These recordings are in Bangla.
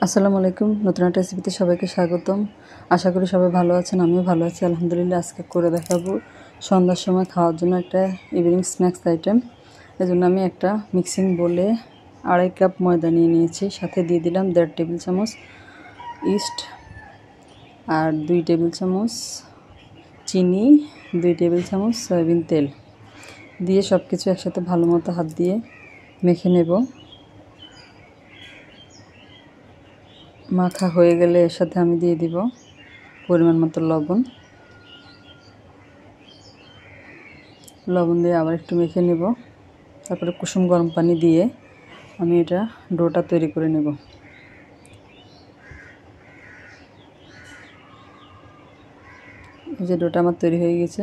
আসসালামু আলাইকুম। নতুন একটা রেসিপিতে সবাইকে স্বাগতম। আশা করি সবাই ভালো আছেন, আমিও ভালো আছি আলহামদুলিল্লাহ। আজকে করে দেখাবো সন্ধ্যার সময় খাওয়ার জন্য একটা ইভিনিং স্ন্যাক্স আইটেম। এজন্য আমি একটা মিক্সিং বোলে 2.5 কাপ ময়দা নিয়ে নিয়েছি, সাথে দিয়ে দিলাম 1.5 টেবিল চামচ ইস্ট আর 2 টেবিল চামচ চিনি, 2 টেবিল চামচ সয়াবিন তেল দিয়ে সব কিছু একসাথে ভালো মতো হাত দিয়ে মেখে নেব। মাখা হয়ে গেলে এর সাথে আমি দিয়ে দিব পরিমাণ মতো লবণ দিয়ে আবার একটু মেখে নেব। তারপরে কুসুম গরম পানি দিয়ে আমি এটা ডোটা তৈরি করে নেব। এই যে ডোটা আমার তৈরি হয়ে গেছে।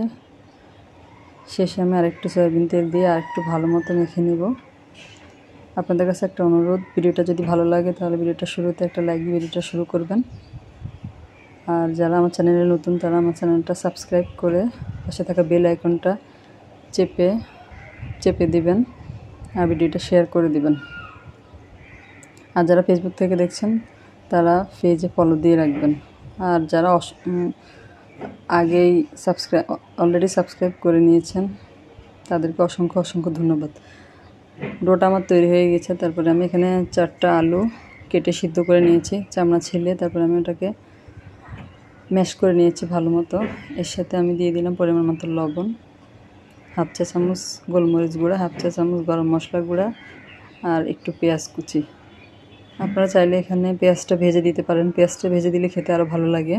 শেষে আমি আরেকটু সয়াবিন তেল দিয়ে আরেকটু ভালো মতো মেখে নেব। আপনাদের কাছে একটা অনুরোধ, ভিডিওটা যদি ভালো লাগে তাহলে ভিডিওটা শুরুতে একটা লাইক দিয়ে ভিডিওটা শুরু করবেন। আর যারা আমার চ্যানেলে নতুন তারা আমার চ্যানেলটা সাবস্ক্রাইব করে পাশে থাকা বেল আইকনটা চেপে দিবেন আর ভিডিওটা শেয়ার করে দিবেন। আর যারা ফেসবুক থেকে দেখছেন তারা পেজে ফলো দিয়ে রাখবেন। আর যারা আগেই অলরেডি সাবস্ক্রাইব করে নিয়েছেন তাদেরকে অসংখ্য ধন্যবাদ। ডোটা আমার তৈরি হয়ে গেছে। তারপরে আমি এখানে 4টা আলু কেটে সিদ্ধ করে নিয়েছি চামড়া ছেলে। তারপরে আমি ওটাকে ম্যাশ করে নিয়েছি ভালো মতো। এর সাথে আমি দিয়ে দিলাম পরিমাণ মতো লবণ, 1/2 চা চামচ গোলমরিচ গুঁড়া, 1/2 চা চামচ গরম মশলা গুঁড়া আর একটু পেঁয়াজ কুচি। আপনারা চাইলে এখানে পেঁয়াজটা ভেজে দিতে পারেন, পেঁয়াজটা ভেজে দিলে খেতে আরও ভালো লাগে।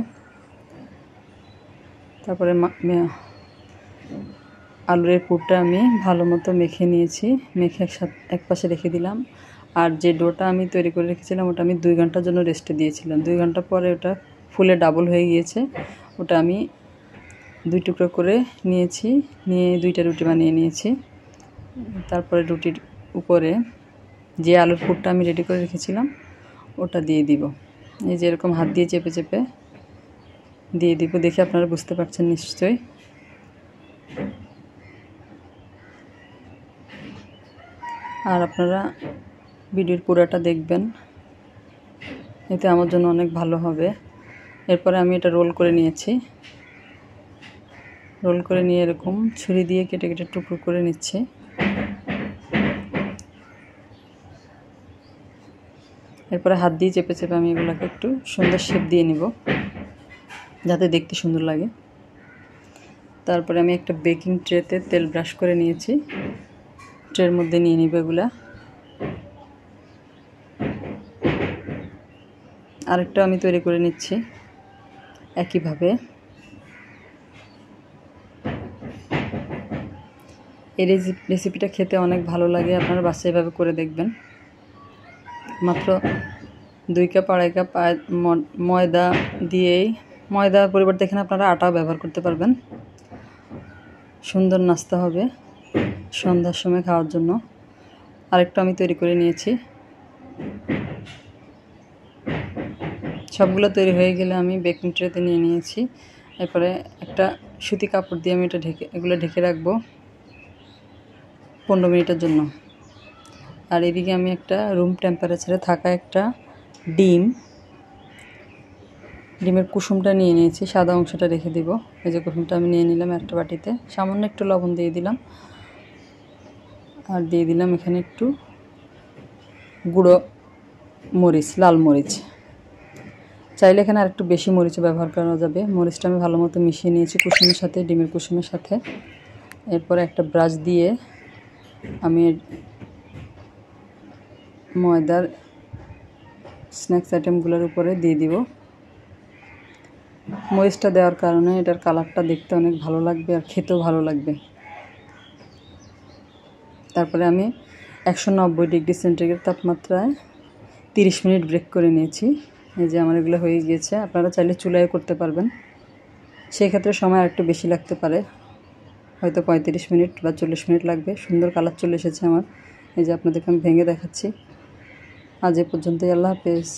তারপরে আলুর পুরটা আমি ভালো মতো মেখে নিয়েছি, মেখে এক পাশে রেখে দিলাম। আর যে ডোটা আমি তৈরি করে রেখেছিলাম ওটা আমি 2 ঘন্টার জন্য রেস্টে দিয়েছিলাম। 2 ঘন্টা পরে ওটা ফুলে ডাবল হয়ে গিয়েছে। ওটা আমি 2 টুকরো করে নিয়ে 2টা রুটি বানিয়ে নিয়েছি। তারপরে রুটির উপরে যে আলুর পুরটা আমি রেডি করে রেখেছিলাম ওটা দিয়ে দিব। এই যে এরকম হাত দিয়ে চেপে দিয়ে দিব। দেখে আপনারা বুঝতে পারছেন নিশ্চয়ই। আর আপনারা ভিডিওর পুরোটা দেখবেন, এতে আমার জন্য অনেক ভালো হবে। এরপরে আমি এটা রোল করে নিয়েছি। রোল করে নিয়ে এরকম ছুরি দিয়ে কেটে টুকরো করে নিচ্ছি। এরপরে হাত দিয়ে চেপে আমি এগুলোকে একটু সুন্দর শেপ দিয়ে নিব যাতে দেখতে সুন্দর লাগে। তারপরে আমি একটা বেকিং ট্রেতে তেল ব্রাশ করে নিয়েছি, ট্রের মধ্যে নিয়ে নিব এগুলা। আরেকটা আমি তৈরি করে নিচ্ছি একইভাবে। এই রেসিপিটা খেতে অনেক ভালো লাগে, আপনারা বাসায় এভাবে করে দেখবেন। মাত্র 2 কাপ 2.5 কাপ ময়দা দিয়েই, ময়দার পরিবর্তে এখানে আপনারা আটাও ব্যবহার করতে পারবেন। সুন্দর নাস্তা হবে সন্ধ্যার সময় খাওয়ার জন্য। আরেকটা আমি তৈরি করে নিয়েছি। সবগুলো তৈরি হয়ে গেলে আমি বেকিং ট্রেতে নিয়ে নিয়েছি। এরপরে একটা সুতি কাপড় দিয়ে আমি এগুলো ঢেকে রাখবো 15 মিনিটের জন্য। আর এদিকে আমি একটা রুম টেম্পারেচারে থাকা একটা ডিমের কুসুমটা নিয়ে নিয়েছি, সাদা অংশটা রেখে দিব। এই যে কুসুমটা আমি নিয়ে নিলাম একটা বাটিতে, সামান্য একটু লবণ দিয়ে দিলাম আর দিয়ে দিলাম এখানে একটু গুঁড়ো মরিচ, লাল মরিচ। চাইলে এখানে আর একটু বেশি মরিচও ব্যবহার করা যাবে। মরিচটা আমি ভালো মতো মিশিয়ে নিয়েছি কুসুমের সাথে, ডিমের কুসুমের সাথে। এরপরে একটা ব্রাশ দিয়ে আমি ময়দার স্ন্যাক্স আইটেমগুলোর উপরে দিয়ে দিব। মরিচটা দেওয়ার কারণে এটার কালারটা দেখতে অনেক ভালো লাগবে আর খেতেও ভালো লাগবে। তারপরে আমি 190 ডিগ্রি সেন্টিগ্রেড তাপমাত্রায় 30 মিনিট ব্রেক করে নিয়েছি। এই যে আমার এগুলো হয়ে গিয়েছে। আপনারা চাইলে চুলায় করতে পারবেন, সেক্ষেত্রে সময় আরেকটু বেশি লাগতে পারে, হয়তো 35 মিনিট বা 40 মিনিট লাগবে। সুন্দর কালার চলে এসেছে আমার। এই যে আপনাদেরকে আমি ভেঙে দেখাচ্ছি। আজ এ পর্যন্তই। আল্লাহ হাফেজ।